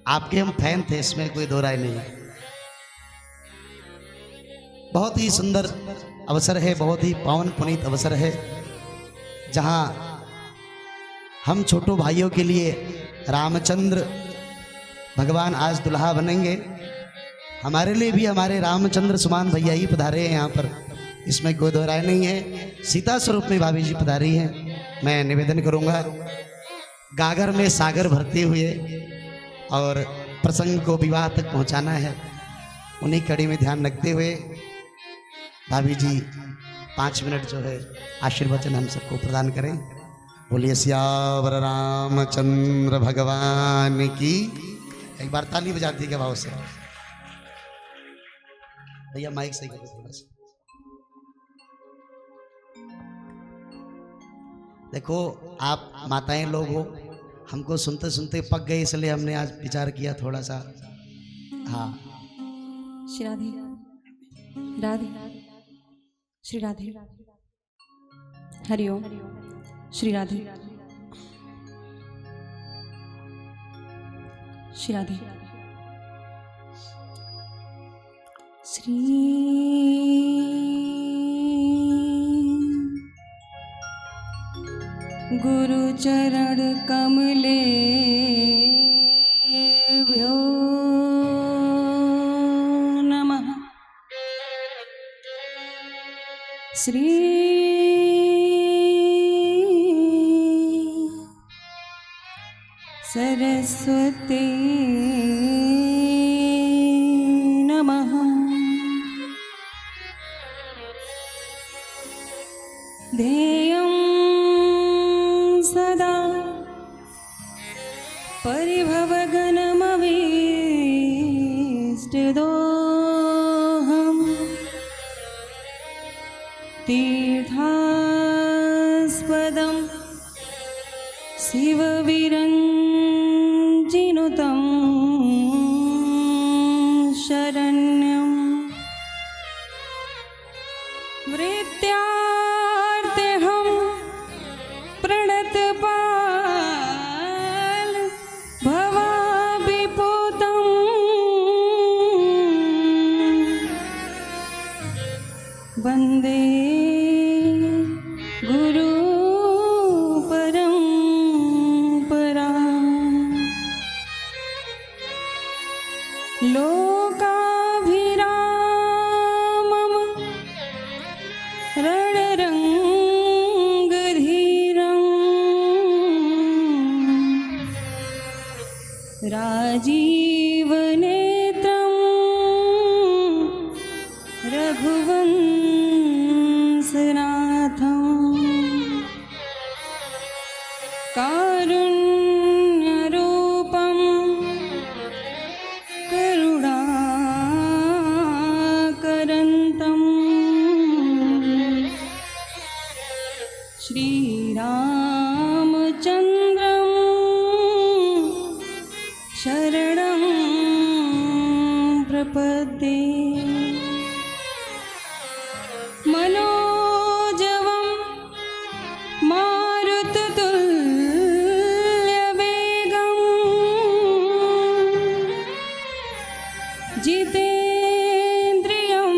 आपके हम फैन थे, इसमें कोई दो राय नहीं। बहुत ही सुंदर अवसर है, बहुत ही पावन पुनीत अवसर है, जहां हम छोटों भाइयों के लिए रामचंद्र भगवान आज दुल्हा बनेंगे। हमारे लिए भी हमारे रामचंद्र सुमान भैया ही पधारे हैं यहाँ पर, इसमें कोई दो राय नहीं है। सीता स्वरूप में भाभी जी पधारी हैं। मैं निवेदन करूँगा गागर में सागर भरते हुए और प्रसंग को विवाह तक पहुँचाना है, उन्हीं कड़ी में ध्यान रखते हुए भाभी जी 5 मिनट जो है आशीर्वचन हम सबको प्रदान करें। बोलिए सियावर रामचंद्र भगवान की। एक बार ताली बजा दी के भाव से। भैया माइक सही करो थोड़ा सा। देखो आप माताएं लोग हो, हमको सुनते सुनते पक गए, इसलिए हमने आज विचार किया थोड़ा सा। हाँ श्री राधे राधे श्री राधे हरिओम श्री राधे श्री राधे श्री गुरु चरण कमले व्यो नमः। श्री सरस्वती नमः। ध्येयं सदा परिभवघनमभीष्टदोहम् तीर्थास्पदं शिवविरञ्जिनुतं शरण्यं वृत्यार्तेऽहं प्रणतपाल भवाभिपूतं वन्दे गुरु परंपरा। लोकाभिरामं रणरङ्गधीरं राजीवनेत्रं रघुवंशनाथं कारुण्यरूपं करुणाकरन्तं श्रीरामचन्द्रं शरणं प्रपद्ये। मनोजवं मारुततुल्यवेगं जितेन्द्रियं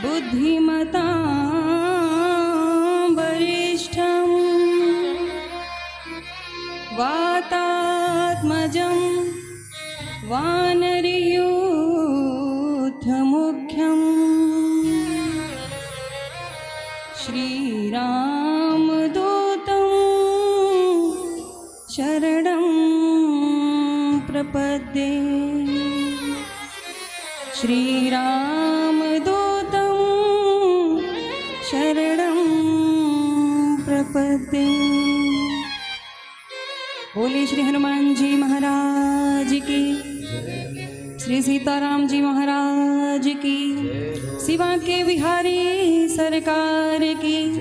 बुद्धिमतां वरिष्ठं वातात्मजं वानरयूथमुख्यं श्रीरामदूतं शरणं प्रपद्ये। श्रीरामदूतं शरणं प्रपद्ये। बोले श्री हनुमान जी महाराज की, श्री सीताराम जी महाराज की, शिवा के बिहारी सरकार की,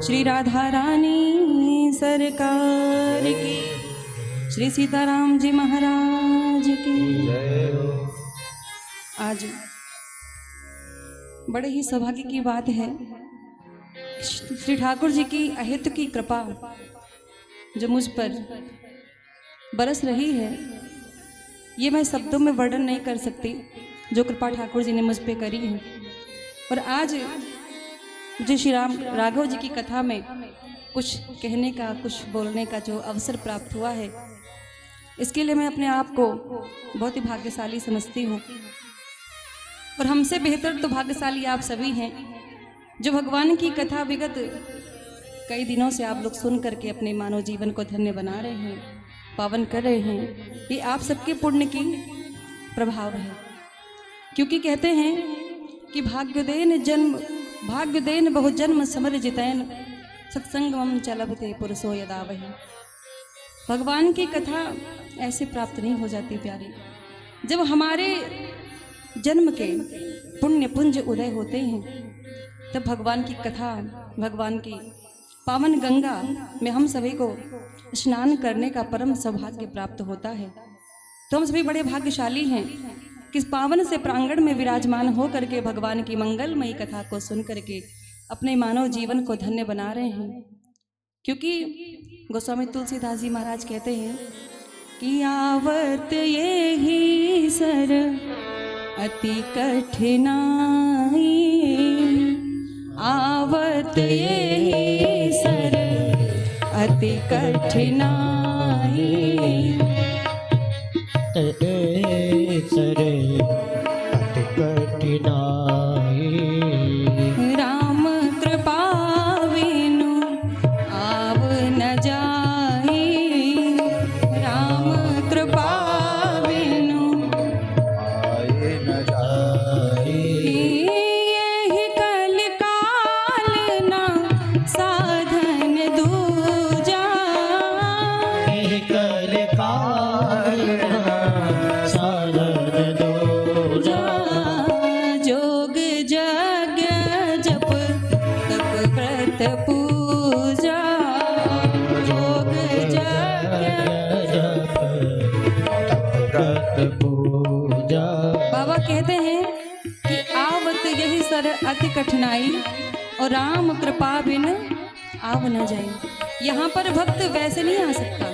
श्री राधा रानी सरकार की, श्री सीताराम जी महाराज की। आज बड़े ही सौभाग्य की बात है, श्री ठाकुर जी की अहेतु की कृपा जो मुझ पर बरस रही है, ये मैं शब्दों में वर्णन नहीं कर सकती जो कृपा ठाकुर जी ने मुझ पे करी है। और आज मुझे श्री राम राघव जी की कथा में कुछ कहने का, कुछ बोलने का जो अवसर प्राप्त हुआ है, इसके लिए मैं अपने आप को बहुत ही भाग्यशाली समझती हूँ। और हमसे बेहतर तो भाग्यशाली आप सभी हैं जो भगवान की कथा विगत कई दिनों से आप लोग सुन करके अपने मानव जीवन को धन्य बना रहे हैं, पावन कर रहे हैं। ये आप सबके पुण्य की प्रभाव है, क्योंकि कहते हैं कि भाग्यदेन बहुजन्म समर जितैन सत्संगम चलबते पुरुषो यदा वही। भगवान की कथा ऐसे प्राप्त नहीं हो जाती प्यारी। जब हमारे जन्म के पुण्य पुंज उदय होते हैं तब भगवान की कथा, भगवान की पावन गंगा में हम सभी को स्नान करने का परम सौभाग्य प्राप्त होता है। तो हम सभी बड़े भाग्यशाली हैं कि इस पावन से प्रांगण में विराजमान हो करके भगवान की मंगलमयी कथा को सुन करके अपने मानव जीवन को धन्य बना रहे हैं। क्योंकि गोस्वामी तुलसीदास जी महाराज कहते हैं कि आवत ये ही सर अति कठिनाई, आवत ये ही सर अति कठिनाई, सर अति कठिनाई, राम कृपा बिनु आव न जाई, राम कृपा बिनु आए न जाए, यही कलिकाल ना साधन दूजा, कल काल साधन दूजा, जोग यज्ञ जप तप व्रत पूजा, जोग यज्ञ। जप तप व्रत पूजा। बाबा कहते हैं कि आवत यही सर अति कठिनाई और राम कृपा बिन आव न जाए। यहाँ पर भक्त वैसे नहीं आ सकता,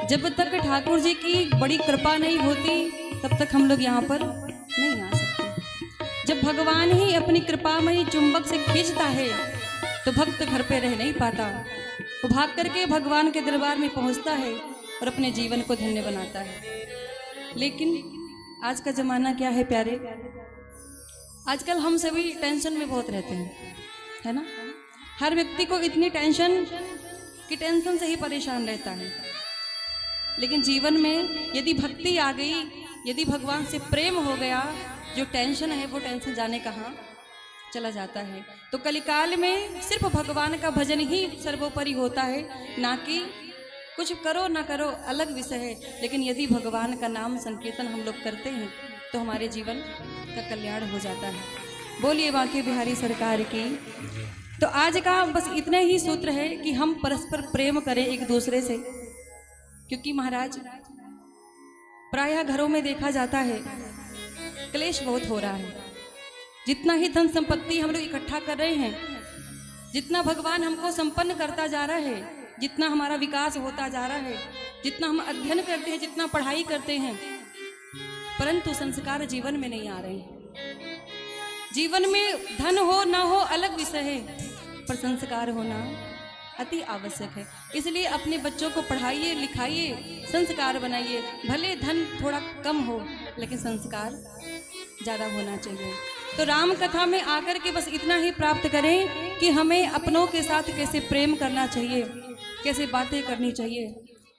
जब तक ठाकुर जी की बड़ी कृपा नहीं होती तब तक हम लोग यहाँ पर नहीं आ सकते। जब भगवान ही अपनी कृपामयी चुंबक से खींचता है तो भक्त घर पे रह नहीं पाता, वो भाग करके भगवान के दरबार में पहुँचता है और अपने जीवन को धन्य बनाता है। लेकिन आज का जमाना क्या है प्यारे, आजकल हम सभी टेंशन में बहुत रहते हैं, है ना। हर व्यक्ति को इतनी टेंशन कि टेंशन से ही परेशान रहता है। लेकिन जीवन में यदि भक्ति आ गई, यदि भगवान से प्रेम हो गया, जो टेंशन है वो टेंशन जाने कहाँ चला जाता है। तो कलिकाल में सिर्फ भगवान का भजन ही सर्वोपरि होता है, ना कि कुछ करो ना करो अलग विषय है। लेकिन यदि भगवान का नाम संकीर्तन हम लोग करते हैं तो हमारे जीवन का कल्याण हो जाता है। बोलिए बांके बिहारी सरकार की। तो आज का बस इतना ही सूत्र है कि हम परस्पर प्रेम करें एक दूसरे से, क्योंकि महाराज प्रायः घरों में देखा जाता है क्लेश बहुत हो रहा है। जितना ही धन संपत्ति हम लोग इकट्ठा कर रहे हैं, जितना भगवान हमको संपन्न करता जा रहा है, जितना हमारा विकास होता जा रहा है, जितना हम अध्ययन करते हैं, जितना पढ़ाई करते हैं, परंतु संस्कार जीवन में नहीं आ रहे हैं। जीवन में धन हो ना हो अलग विषय है, पर संस्कार होना अति आवश्यक है। इसलिए अपने बच्चों को पढ़ाइए, लिखाइए, संस्कार बनाइए। भले धन थोड़ा कम हो लेकिन संस्कार ज़्यादा होना चाहिए। तो राम कथा में आकर के बस इतना ही प्राप्त करें कि हमें अपनों के साथ कैसे प्रेम करना चाहिए, कैसे बातें करनी चाहिए।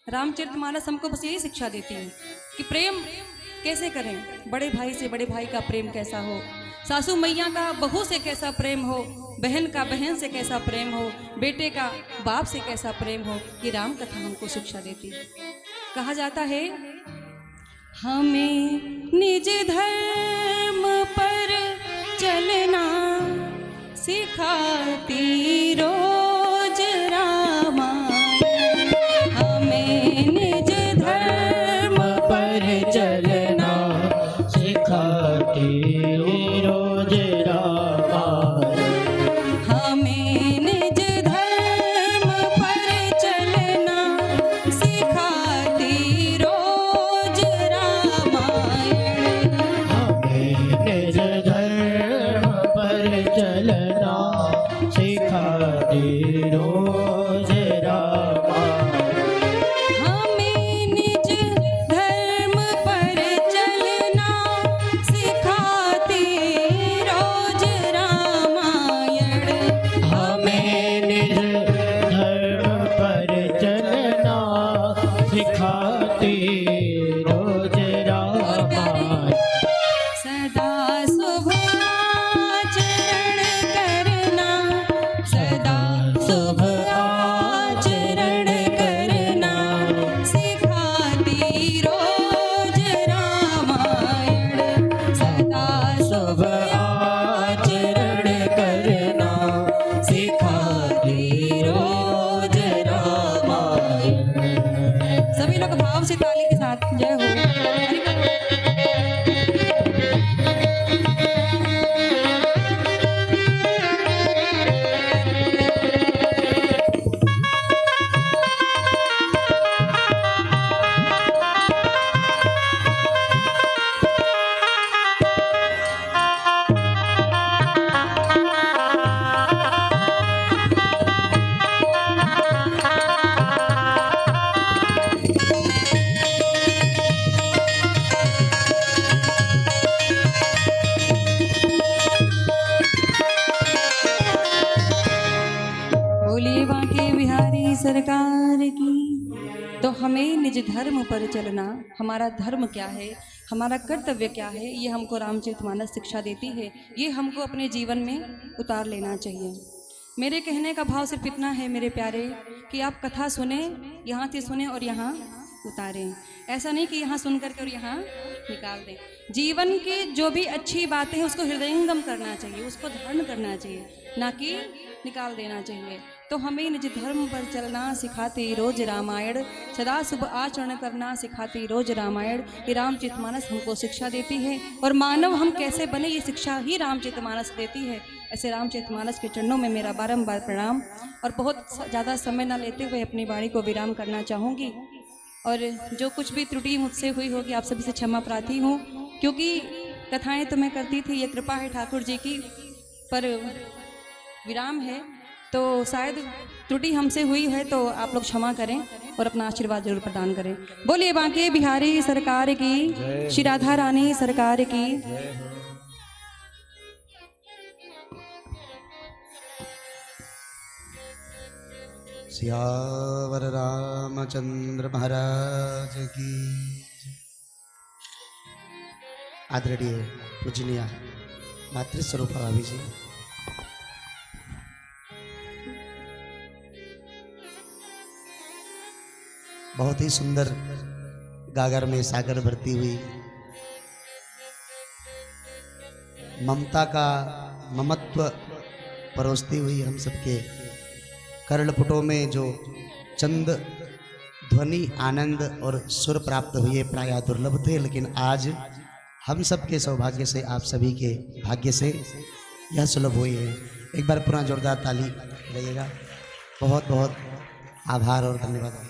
रामचरितमानस हमको बस यही शिक्षा देती है कि प्रेम कैसे करें, बड़े भाई से बड़े भाई का प्रेम कैसा हो, सासू मैया का बहू से कैसा प्रेम हो, बहन का बहन से कैसा प्रेम हो, बेटे का बाप से कैसा प्रेम हो। ये राम कथा हमको शिक्षा देती है। कहा जाता है हमें निज धर्म पर चलना सिखाती रोज रामायण, हमें निज धर्म पर चलना सिखाती रोज रामायण, हमें निज धर्म पर चलना सिखाती रोज रामायण। सरकार की। तो हमें निज धर्म पर चलना, हमारा धर्म क्या है, हमारा कर्तव्य क्या है, ये हमको रामचरितमानस शिक्षा देती है। ये हमको अपने जीवन में उतार लेना चाहिए। मेरे कहने का भाव सिर्फ इतना है मेरे प्यारे, कि आप कथा सुने, यहाँ से सुने और यहाँ उतारें। ऐसा नहीं कि यहाँ सुन करके और यहाँ निकाल दें। जीवन की जो भी अच्छी बातें हैं उसको हृदयंगम करना चाहिए, उसको धारण करना चाहिए, ना कि निकाल देना चाहिए। तो हमें निज धर्म पर चलना सिखाती रोज रामायण, सदा शुभ आचरण करना सिखाती रोज रामायण। ये रामचरितमानस हमको शिक्षा देती है, और मानव हम कैसे बने ये शिक्षा ही रामचरितमानस देती है। ऐसे रामचरितमानस के चरणों में मेरा बारंबार प्रणाम, और बहुत ज़्यादा समय ना लेते हुए अपनी वाणी को विराम करना चाहूँगी। और जो कुछ भी त्रुटि मुझसे हुई होगी आप सभी से क्षमा प्रार्थी हूँ, क्योंकि कथाएं तो मैं करती थी, ये कृपा है ठाकुर जी की, पर विराम है तो शायद त्रुटि हमसे हुई है, तो आप लोग क्षमा करें और अपना आशीर्वाद जरूर प्रदान करें। बोलिए बांके बिहारी सरकार की, श्री राधा रानी सरकार की। सियावर रामचंद्र महाराज की। आदरणीय पूजनीय मातृस्वरूप भाभी जी, बहुत ही सुंदर गागर में सागर भरती हुई ममता का ममत्व परोसती हुई हम सबके कर्णपुटों में जो चंद ध्वनि आनंद और सुर प्राप्त हुए प्रायः दुर्लभ थे, लेकिन आज हम सबके सौभाग्य से, आप सभी के भाग्य से यह सुलभ हुई है। एक बार पुनः जोरदार ताली लगेगा। बहुत बहुत आभार और धन्यवाद।